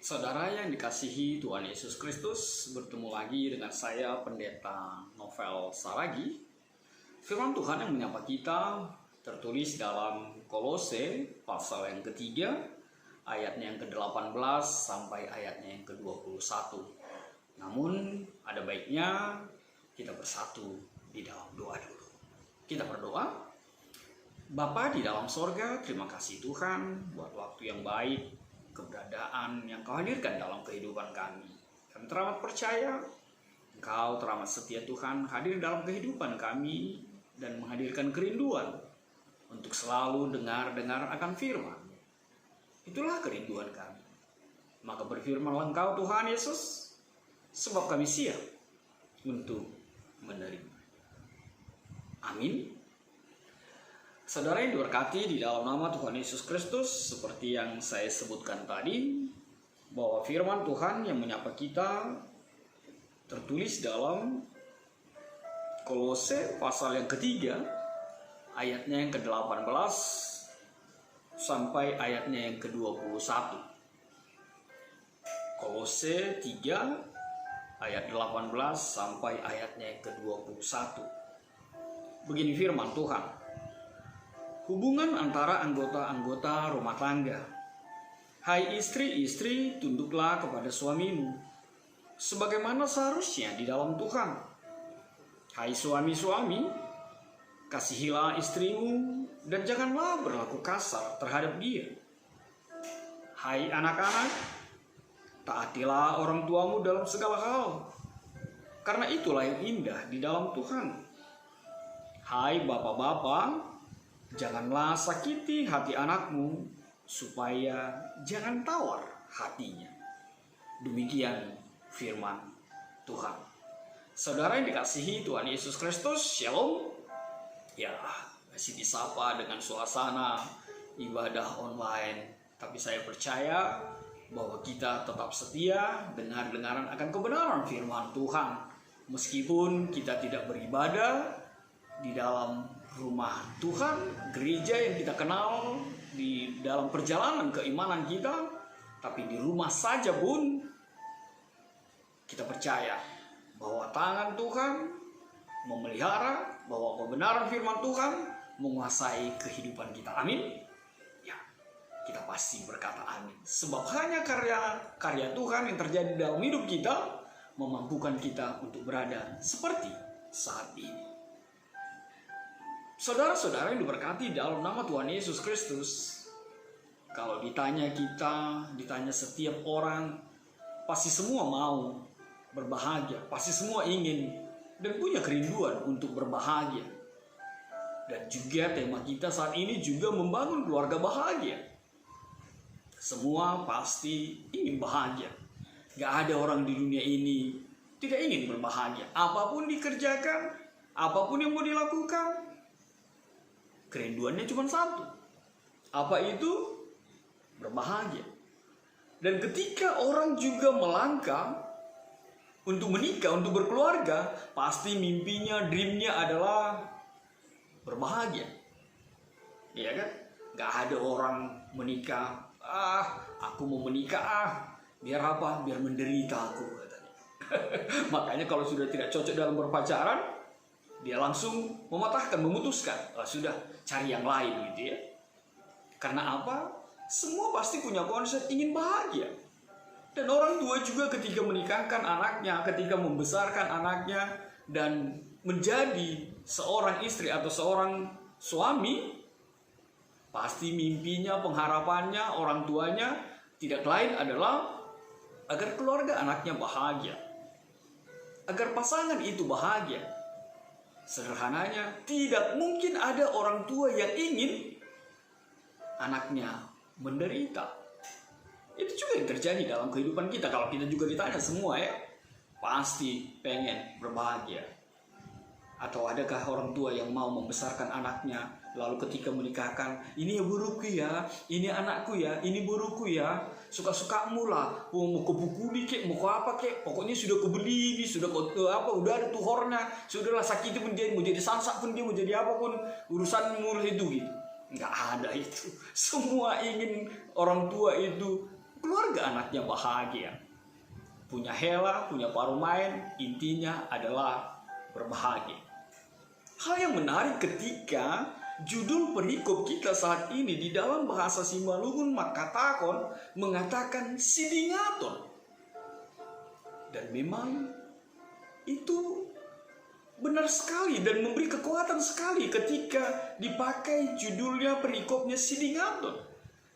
Saudara yang dikasihi Tuhan Yesus Kristus, bertemu lagi dengan saya Pendeta Novel Saragi. Firman Tuhan yang menyapa kita tertulis dalam Kolose pasal yang ketiga, ayatnya yang ke-18 sampai ayatnya yang ke-21. Namun ada baiknya kita bersatu di dalam doa dulu. Kita berdoa. Bapa di dalam sorga, terima kasih Tuhan buat waktu yang baik, keberadaan yang Kau hadirkan dalam kehidupan kami. Kami teramat percaya Engkau teramat setia Tuhan hadir dalam kehidupan kami dan menghadirkan kerinduan untuk selalu dengar-dengar akan firman. Itulah kerinduan kami. Maka berfirmanlah Engkau Tuhan Yesus, sebab kami siap untuk menerima. Amin. Saudara yang diberkati di dalam nama Tuhan Yesus Kristus, seperti yang saya sebutkan tadi, bahwa firman Tuhan yang menyapa kita tertulis dalam Kolose pasal yang ketiga, ayatnya yang ke-18 sampai ayatnya yang ke-21. Kolose 3 ayat 18 sampai ayatnya yang ke-21. Begini firman Tuhan. Hubungan antara anggota-anggota rumah tangga. Hai istri-istri, tunduklah kepada suamimu, sebagaimana seharusnya di dalam Tuhan. Hai suami-suami, kasihilah istrimu dan janganlah berlaku kasar terhadap dia. Hai anak-anak, taatilah orang tuamu dalam segala hal, karena itulah yang indah di dalam Tuhan. Hai bapak-bapak, janganlah sakiti hati anakmu, supaya jangan tawar hatinya. Demikian firman Tuhan. Saudara yang dikasihi Tuhan Yesus Kristus, Shalom. Ya, masih disapa dengan suasana ibadah online. Tapi saya percaya bahwa kita tetap setia dengar-dengaran akan kebenaran firman Tuhan. Meskipun kita tidak beribadah di dalam rumah Tuhan, gereja yang kita kenal, di dalam perjalanan keimanan kita, tapi di rumah saja pun kita percaya bahwa tangan Tuhan memelihara, bahwa kebenaran firman Tuhan menguasai kehidupan kita. Amin. Ya, kita pasti berkata amin. Sebab hanya karya Tuhan yang terjadi dalam hidup kita memampukan kita untuk berada seperti saat ini. Saudara-saudara yang diberkati dalam nama Tuhan Yesus Kristus, kalau ditanya setiap orang, pasti semua mau berbahagia, pasti semua ingin dan punya kerinduan untuk berbahagia. Dan juga tema kita saat ini juga membangun keluarga bahagia. Semua pasti ingin bahagia. Gak ada orang di dunia ini tidak ingin berbahagia. Apapun dikerjakan, apapun yang mau dilakukan, kerinduannya cuma satu. Apa itu? Berbahagia. Dan ketika orang juga melangkah untuk menikah, untuk berkeluarga, pasti mimpinya, dreamnya adalah berbahagia. Iya kan? Gak ada orang menikah, aku mau menikah, biar apa? Biar menderita aku, katanya. Makanya kalau sudah tidak cocok dalam berpacaran, dia langsung memutuskan, sudah cari yang lain gitu ya. Karena apa? Semua pasti punya konsep ingin bahagia. Dan orang tua juga ketika menikahkan anaknya, ketika membesarkan anaknya, dan menjadi seorang istri atau seorang suami, pasti mimpinya, pengharapannya, orang tuanya tidak lain adalah agar keluarga anaknya bahagia, agar pasangan itu bahagia. Sederhananya, tidak mungkin ada orang tua yang ingin anaknya menderita. Itu juga yang terjadi dalam kehidupan kita. Kalau kita juga ditanya semua ya, pasti pengen berbahagia. Atau adakah orang tua yang mau membesarkan anaknya, lalu ketika menikahkan, ini ya buruku ya, ini anakku ya, ini buruku ya, suka-sukamu lah, mau kebukuli kek, mau apa kek, pokoknya sudah kebeli ini, sudah udah ada tuhornya, sudahlah sakit pun dia, mau jadi sansak pun dia, mau jadi apapun, urusanmu itu gitu. Nggak ada itu. Semua ingin orang tua itu keluarga anaknya bahagia. Punya hela, punya paruh main, intinya adalah berbahagia. Hal yang menarik ketika judul perikop kita saat ini di dalam bahasa Simalungun Makatakon mengatakan sidingaton. Dan memang itu benar sekali dan memberi kekuatan sekali ketika dipakai judulnya perikopnya sidingaton.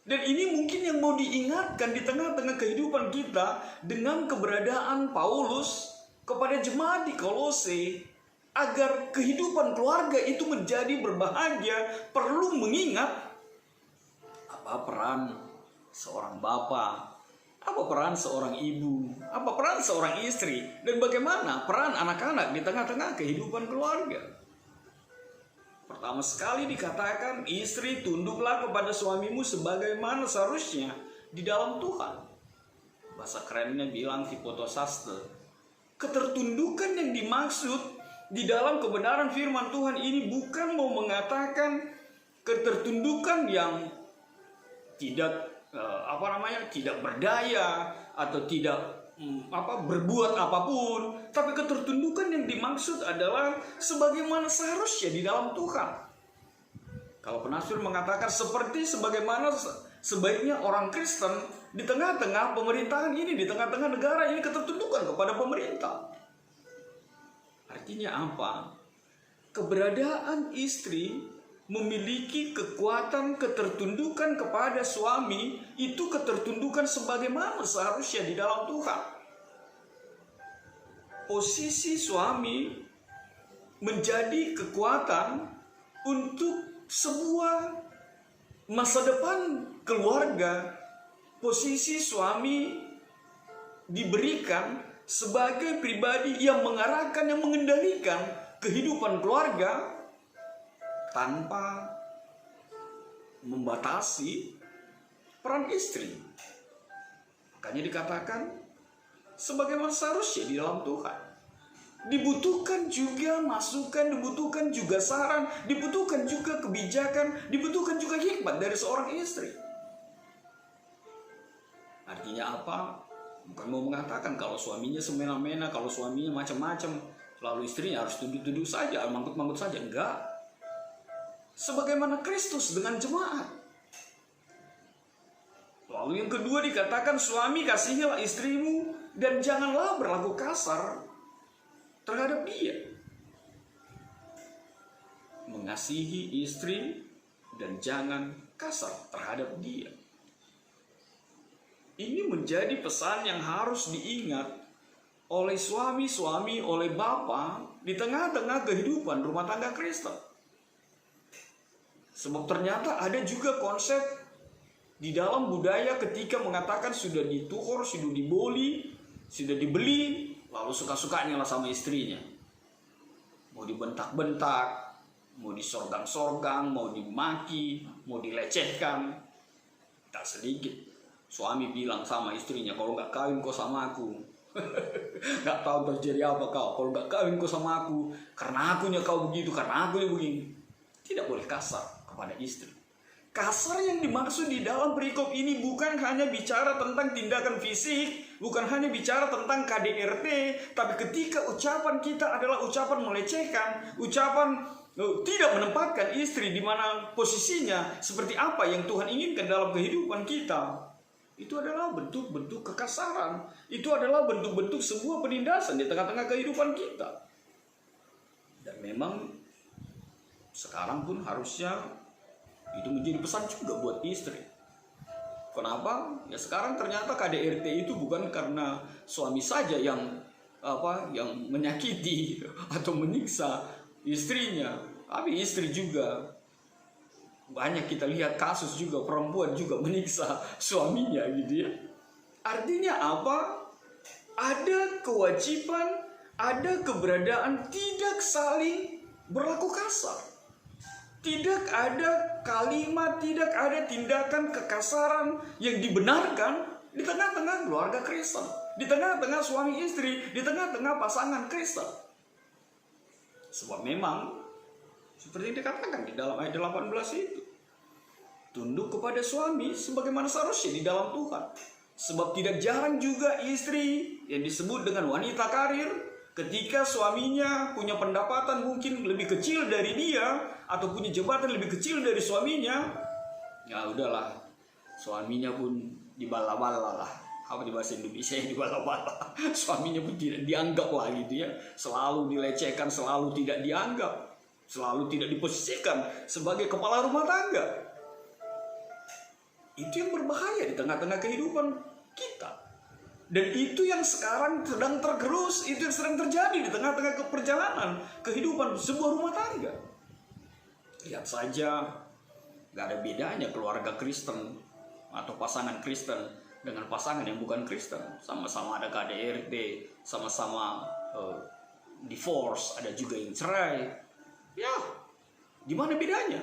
Dan ini mungkin yang mau diingatkan di tengah-tengah kehidupan kita dengan keberadaan Paulus kepada jemaat di Kolose, agar kehidupan keluarga itu menjadi berbahagia, perlu mengingat apa peran seorang bapak, apa peran seorang ibu, apa peran seorang istri, dan bagaimana peran anak-anak di tengah-tengah kehidupan keluarga. Pertama sekali dikatakan, istri tunduklah kepada suamimu sebagaimana seharusnya di dalam Tuhan. Bahasa kerennya bilang hipotosaste. Ketertundukan yang dimaksud di dalam kebenaran firman Tuhan ini bukan mau mengatakan ketertundukan yang tidak tidak berdaya atau tidak berbuat apapun, tapi ketertundukan yang dimaksud adalah sebagaimana seharusnya di dalam Tuhan. Kalau penafsir mengatakan sebagaimana sebaiknya orang Kristen di tengah-tengah pemerintahan ini, di tengah-tengah negara ini ketertundukan kepada pemerintah. Artinya apa? Keberadaan istri memiliki kekuatan ketertundukan kepada suami, itu ketertundukan sebagaimana seharusnya di dalam Tuhan. Posisi suami menjadi kekuatan untuk sebuah masa depan keluarga. Posisi suami diberikan sebagai pribadi yang mengarahkan, yang mengendalikan kehidupan keluarga tanpa membatasi peran istri. Makanya dikatakan sebagaimana seharusnya di dalam Tuhan. Dibutuhkan juga masukan, dibutuhkan juga saran, dibutuhkan juga kebijakan, dibutuhkan juga hikmat dari seorang istri. Artinya apa? Bukan mau mengatakan kalau suaminya semena-mena, kalau suaminya macam-macam, lalu istrinya harus tunduk-tunduk saja, mangkut-mangkut saja. Enggak. Sebagaimana Kristus dengan jemaat. Lalu yang kedua dikatakan, suami kasihilah istrimu dan janganlah berlaku kasar terhadap dia. Mengasihi istri dan jangan kasar terhadap dia. Ini menjadi pesan yang harus diingat oleh suami-suami, oleh bapak di tengah-tengah kehidupan rumah tangga Kristen. Sebab ternyata ada juga konsep di dalam budaya ketika mengatakan sudah ditukur, sudah diboli, sudah dibeli, lalu suka-sukanya lah sama istrinya. Mau dibentak-bentak, mau disorgang-sorgang, mau dimaki, mau dilecehkan. Tak sedikit suami bilang sama istrinya, kalau nggak kawin kau sama aku. Nggak tahu terjadi apa kau, kalau nggak kawin kau sama aku, karena akunya kau begitu, karena akunya begini. Tidak boleh kasar pada istri. Kasar yang dimaksud di dalam perikop ini bukan hanya bicara tentang tindakan fisik, bukan hanya bicara tentang KDRT, tapi ketika ucapan kita adalah ucapan melecehkan, ucapan tidak menempatkan istri di mana posisinya seperti apa yang Tuhan inginkan dalam kehidupan kita, itu adalah bentuk-bentuk kekasaran, itu adalah bentuk-bentuk sebuah penindasan di tengah-tengah kehidupan kita. Dan memang sekarang pun harusnya itu menjadi pesan juga buat istri. Kenapa? Ya sekarang ternyata KDRT itu bukan karena suami saja yang menyakiti atau menyiksa istrinya, tapi istri juga. Banyak kita lihat kasus juga perempuan juga menyiksa suaminya gitu ya. Artinya apa? Ada kewajiban, ada keberadaan tidak saling berlaku kasar. Tidak ada kalimat, tidak ada tindakan kekasaran yang dibenarkan di tengah-tengah keluarga Kristen, di tengah-tengah suami istri, di tengah-tengah pasangan Kristen. Sebab memang seperti yang dikatakan di dalam ayat 18 itu, tunduk kepada suami sebagaimana seharusnya di dalam Tuhan. Sebab tidak jarang juga istri yang disebut dengan wanita karir, ketika suaminya punya pendapatan mungkin lebih kecil dari dia, atau punya jabatan lebih kecil dari suaminya, ya udahlah, suaminya pun dibala-bala lah. Apa di bahasa Indonesia dibala-bala. Suaminya pun tidak dianggap lah gitu ya. Selalu dilecehkan, selalu tidak dianggap, selalu tidak diposisikan sebagai kepala rumah tangga. Itu yang berbahaya di tengah-tengah kehidupan kita. Dan itu yang sekarang sedang tergerus, itu yang sedang terjadi di tengah-tengah perjalanan kehidupan sebuah rumah tangga. Lihat saja, gak ada bedanya keluarga Kristen atau pasangan Kristen dengan pasangan yang bukan Kristen. Sama-sama ada KDRT, sama-sama divorce, ada juga yang cerai. Ya, gimana bedanya?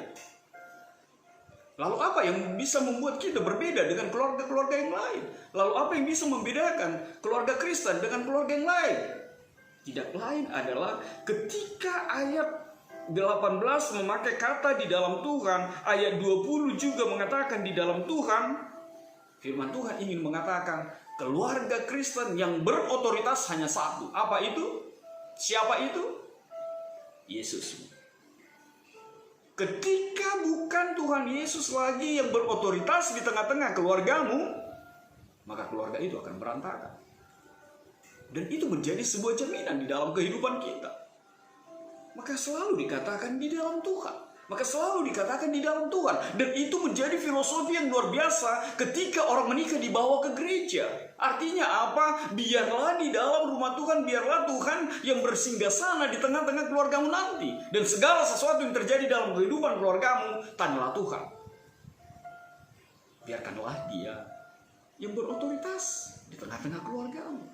Lalu apa yang bisa membuat kita berbeda dengan keluarga-keluarga yang lain? Lalu apa yang bisa membedakan keluarga Kristen dengan keluarga yang lain? Tidak lain adalah ketika ayat 18 memakai kata di dalam Tuhan, ayat 20 juga mengatakan di dalam Tuhan. Firman Tuhan ingin mengatakan keluarga Kristen yang berotoritas hanya satu. Apa itu? Siapa itu? Yesus. Ketika bukan Tuhan Yesus lagi yang berotoritas di tengah-tengah keluargamu, maka keluarga itu akan berantakan. Dan itu menjadi sebuah jaminan di dalam kehidupan kita. Maka selalu dikatakan di dalam Tuhan. Maka selalu dikatakan di dalam Tuhan. Dan itu menjadi filosofi yang luar biasa ketika orang menikah dibawa ke gereja. Artinya apa? Biarlah di dalam rumah Tuhan, biarlah Tuhan yang bersinggah sana di tengah-tengah keluargamu nanti. Dan segala sesuatu yang terjadi dalam kehidupan keluargamu, tanyalah Tuhan. Biarkanlah Dia yang berotoritas di tengah-tengah keluargamu.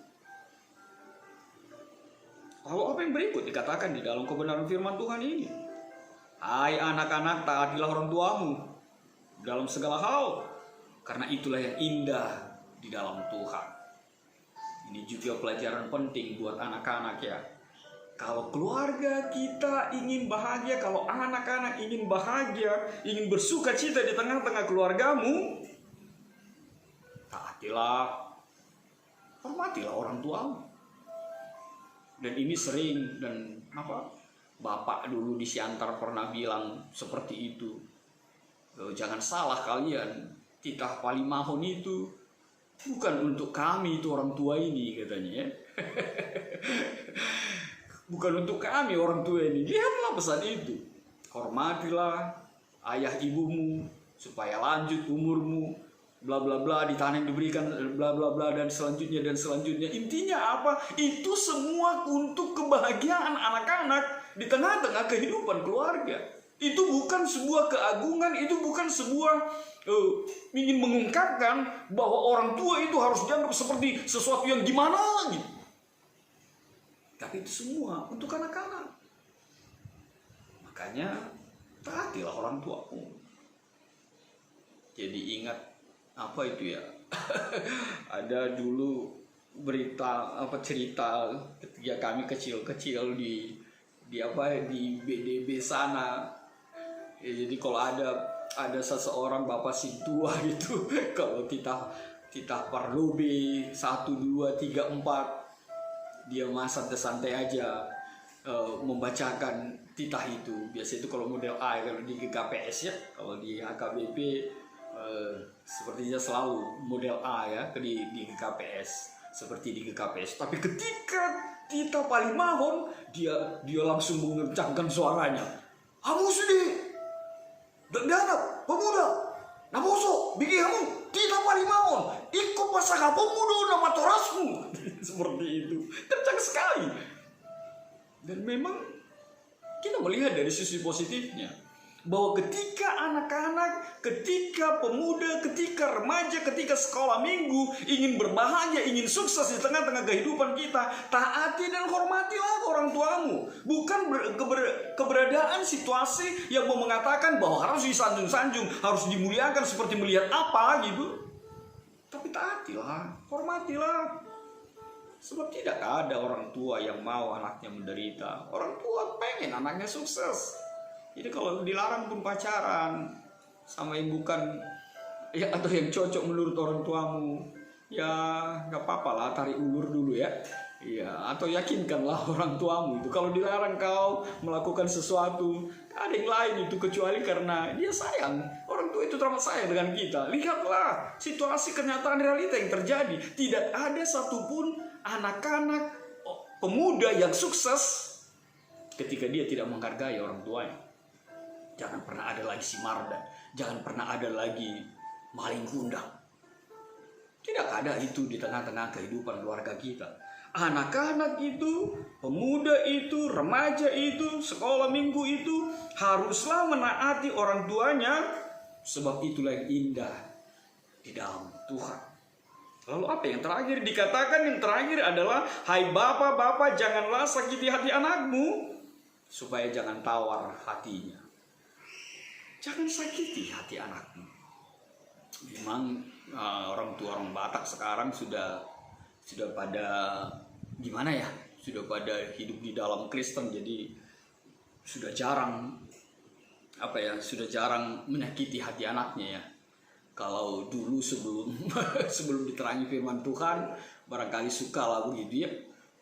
Lalu apa yang berikut dikatakan di dalam kebenaran firman Tuhan ini? Hai anak-anak, taatilah orang tuamu dalam segala hal, karena itulah yang indah di dalam Tuhan. Ini juga pelajaran penting buat anak-anak ya. Kalau keluarga kita ingin bahagia, kalau anak-anak ingin bahagia, ingin bersuka cita di tengah-tengah keluargamu, taatilah, hormatilah orang tuamu. Dan ini sering, dan Bapak dulu di Siantar pernah bilang seperti itu. Jangan salah kalian, titah palimahon itu bukan untuk kami itu orang tua ini katanya ya. Bukan untuk kami orang tua ini. Lihatlah pesan itu. Hormatilah ayah ibumu supaya lanjut umurmu, bla bla bla, di tanah yang diberikan bla bla bla, dan selanjutnya dan selanjutnya. Intinya apa? Itu semua untuk kebahagiaan anak-anak di tengah-tengah kehidupan keluarga. Itu bukan sebuah keagungan, itu bukan sebuah ingin mengungkapkan bahwa orang tua itu harus dianggap seperti sesuatu yang gimana gitu. Tapi itu semua untuk anak-anak. Makanya taatilah orang tuamu. Jadi ingat apa itu ya? Ada dulu berita cerita ketika kami kecil-kecil di BDB sana. Ya, jadi kalau ada seseorang bapak si tua gitu, kalau titah parlobe 1, 2, 3, 4, dia santai-santai aja membacakan titah itu. Biasanya itu kalau model A, kalau di GKPS ya, kalau di HKBP sepertinya selalu model A ya, di GKPS, seperti di GKPS. Tapi ketika titah palimahon, dia langsung mengencangkan suaranya. Kamu sudah anak pemuda, namoso, bikin kamu titah palimahon, ikut pasang pemuda nama torasmu. Seperti itu, kencang sekali. Dan memang kita melihat dari sisi positifnya, bahwa ketika anak-anak, ketika pemuda, ketika remaja, ketika sekolah minggu ingin berbahagia, ingin sukses di tengah-tengah kehidupan kita, taati dan hormatilah orang tuamu. Bukan keberadaan situasi yang mau mengatakan bahwa harus disanjung-sanjung, harus dimuliakan seperti melihat apa gitu. Tapi taatilah, hormatilah. Sebab tidak ada orang tua yang mau anaknya menderita. Orang tua pengen anaknya sukses. Jadi kalau dilarang pun pacaran sama yang bukan ya, atau yang cocok menurut orang tuamu, ya nggak apa-apa lah, tarik ulur dulu ya. Iya, atau yakinkanlah orang tuamu itu kalau dilarang kau melakukan sesuatu, ada yang lain itu kecuali karena dia sayang. Orang tua itu teramat sayang dengan kita. Lihatlah situasi kenyataan realita yang terjadi. Tidak ada satupun anak-anak pemuda yang sukses ketika dia tidak menghargai orang tuanya. Jangan pernah ada lagi si Mardan, jangan pernah ada lagi maling kundang. Tidak ada itu di tengah-tengah kehidupan keluarga kita. Anak-anak itu, pemuda itu, remaja itu, sekolah minggu itu haruslah menaati orang tuanya, sebab itulah yang indah di dalam Tuhan. Lalu apa yang terakhir dikatakan? Yang terakhir adalah, hai bapak-bapak, janganlah sakiti hati anakmu, supaya jangan tawar hatinya. Jangan sakiti hati anakmu. Memang orang tua orang Batak sekarang sudah pada gimana ya, sudah pada hidup di dalam Kristen, jadi sudah jarang sudah jarang menyakiti hati anaknya ya. Kalau dulu sebelum diterangi firman Tuhan, barangkali suka lah begitu ya.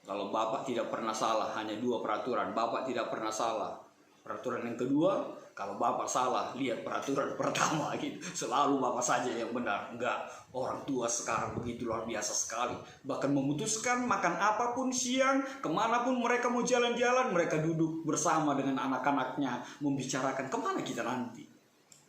Kalau bapak tidak pernah salah, hanya 2 peraturan, bapak tidak pernah salah. Peraturan yang kedua, kalau bapak salah, lihat peraturan pertama gitu. Selalu bapak saja yang benar. Enggak, orang tua sekarang begitu luar biasa sekali. Bahkan memutuskan makan apapun siang, kemanapun mereka mau jalan-jalan, mereka duduk bersama dengan anak-anaknya, membicarakan kemana kita nanti.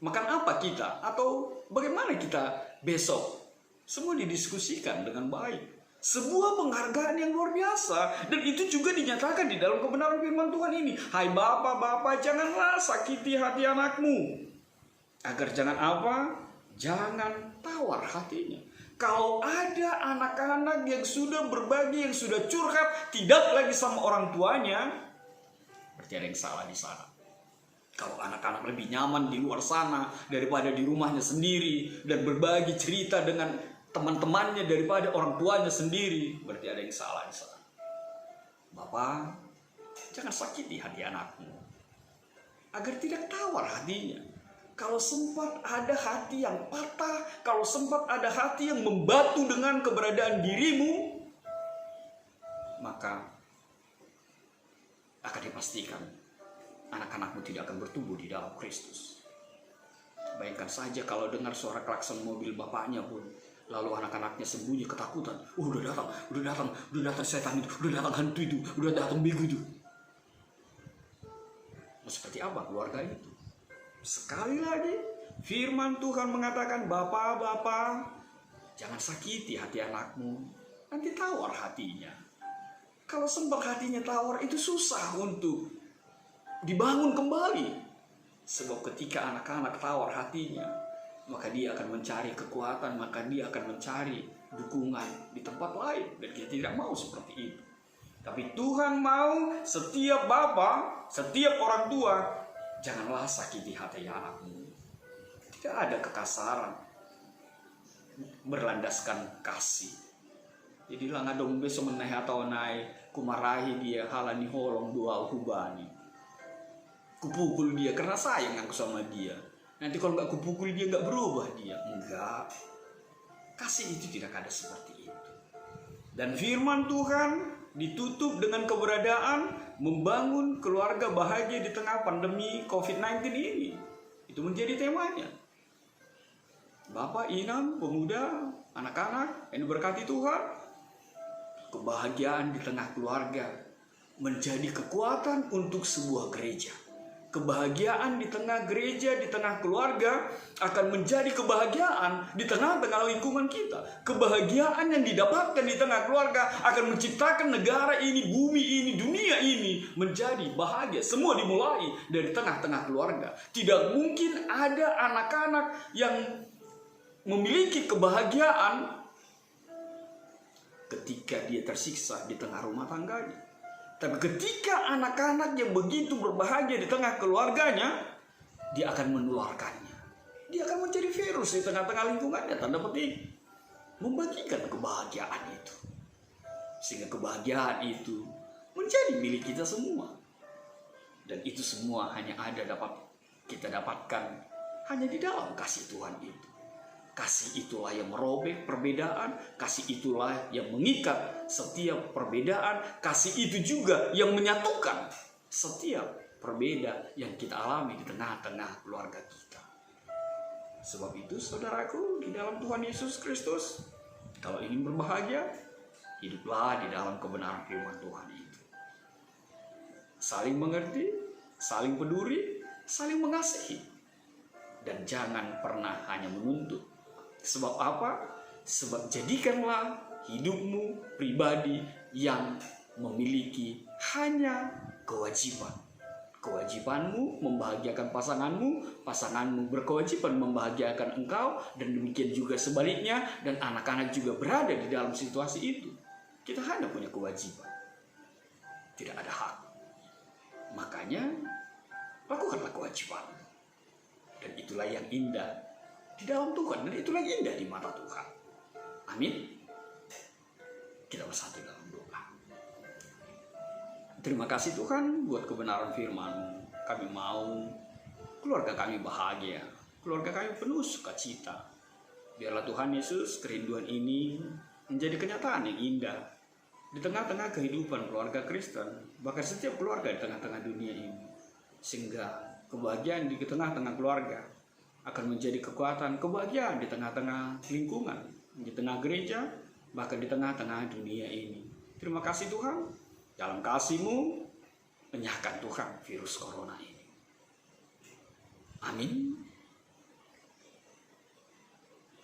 Makan apa kita? Atau bagaimana kita besok? Semua didiskusikan dengan baik. Sebuah penghargaan yang luar biasa. Dan itu juga dinyatakan di dalam kebenaran firman Tuhan ini. Hai bapak-bapak, janganlah sakiti hati anakmu. Agar jangan apa? Jangan tawar hatinya. Kalau ada anak-anak yang sudah berbagi, yang sudah curhat, tidak lagi sama orang tuanya, berarti ada yang salah di sana. Kalau anak-anak lebih nyaman di luar sana daripada di rumahnya sendiri, dan berbagi cerita dengan teman-temannya daripada orang tuanya sendiri, berarti ada yang salah di sana. Bapak, jangan sakiti hati anakmu, agar tidak tawar hatinya. Kalau sempat ada hati yang patah, kalau sempat ada hati yang membatu dengan keberadaan dirimu, maka akan dipastikan anak-anakmu tidak akan bertumbuh di dalam Kristus. Bayangkan saja kalau dengar suara klakson mobil bapaknya pun, lalu anak-anaknya sembunyi ketakutan. Udah datang setan itu, udah datang hantu itu, udah datang bego itu. Mau seperti apa keluarga itu? Sekali lagi, firman Tuhan mengatakan, bapak-bapak, jangan sakiti hati anakmu, nanti tawar hatinya. Kalau sempat hatinya tawar, itu susah untuk dibangun kembali. Sebab ketika anak-anak tawar hatinya, maka dia akan mencari kekuatan, maka dia akan mencari dukungan di tempat lain. Dan kita tidak mau seperti itu. Tapi Tuhan mau setiap bapak, setiap orang tua, janganlah sakiti hati anakmu. Tidak ada kekasaran, berlandaskan kasih. Jadi lang adong beso menai atau naik kumarahi dia halani holong dua hubani. Kupukul dia karena sayang aku sama dia. Nanti kalau nggak kupukul dia nggak berubah dia. Enggak. Kasih itu tidak ada seperti itu. Dan firman Tuhan ditutup dengan keberadaan membangun keluarga bahagia di tengah pandemi COVID-19 ini. Itu menjadi temanya. Bapak, inam, pemuda, anak-anak yang diberkati Tuhan, kebahagiaan di tengah keluarga menjadi kekuatan untuk sebuah gereja. Kebahagiaan di tengah gereja, di tengah keluarga akan menjadi kebahagiaan di tengah-tengah lingkungan kita. Kebahagiaan yang didapatkan di tengah keluarga akan menciptakan negara ini, bumi ini, dunia ini menjadi bahagia. Semua dimulai dari tengah-tengah keluarga. Tidak mungkin ada anak-anak yang memiliki kebahagiaan ketika dia tersiksa di tengah rumah tangganya. Tapi ketika anak-anak yang begitu berbahagia di tengah keluarganya, dia akan menularkannya. Dia akan menjadi virus di tengah-tengah lingkungannya, tanda petik. Membagikan kebahagiaan itu. Sehingga kebahagiaan itu menjadi milik kita semua. Dan itu semua hanya dapat kita dapatkan hanya di dalam kasih Tuhan itu. Kasih itulah yang merobek perbedaan, kasih itulah yang mengikat setiap perbedaan, kasih itu juga yang menyatukan setiap perbedaan yang kita alami di tengah-tengah keluarga kita. Sebab itu saudaraku di dalam Tuhan Yesus Kristus, kalau ingin berbahagia, hiduplah di dalam kebenaran firman Tuhan itu. Saling mengerti, saling peduli, saling mengasihi. Dan jangan pernah hanya menuntut. Sebab apa? Sebab jadikanlah hidupmu pribadi yang memiliki hanya kewajiban. Kewajibanmu membahagiakan pasanganmu, pasanganmu berkewajiban membahagiakan engkau, dan demikian juga sebaliknya, dan anak-anak juga berada di dalam situasi itu. Kita hanya punya kewajiban, tidak ada hak. Makanya lakukanlah kewajiban, dan itulah yang indah di dalam Tuhan, dan itulah yang indah di mata Tuhan. Amin. Kita bersatu dalam doa. Terima kasih Tuhan buat kebenaran firman-Mu. Kami mau keluarga kami bahagia, keluarga kami penuh sukacita. Biarlah Tuhan Yesus kerinduan ini menjadi kenyataan yang indah di tengah-tengah kehidupan keluarga Kristen, bahkan setiap keluarga di tengah-tengah dunia ini. Sehingga kebahagiaan di tengah-tengah keluarga akan menjadi kekuatan kebahagiaan di tengah-tengah lingkungan, di tengah gereja, bahkan di tengah-tengah dunia ini. Terima kasih Tuhan, dalam kasih-Mu, penyahkan Tuhan virus corona ini. Amin.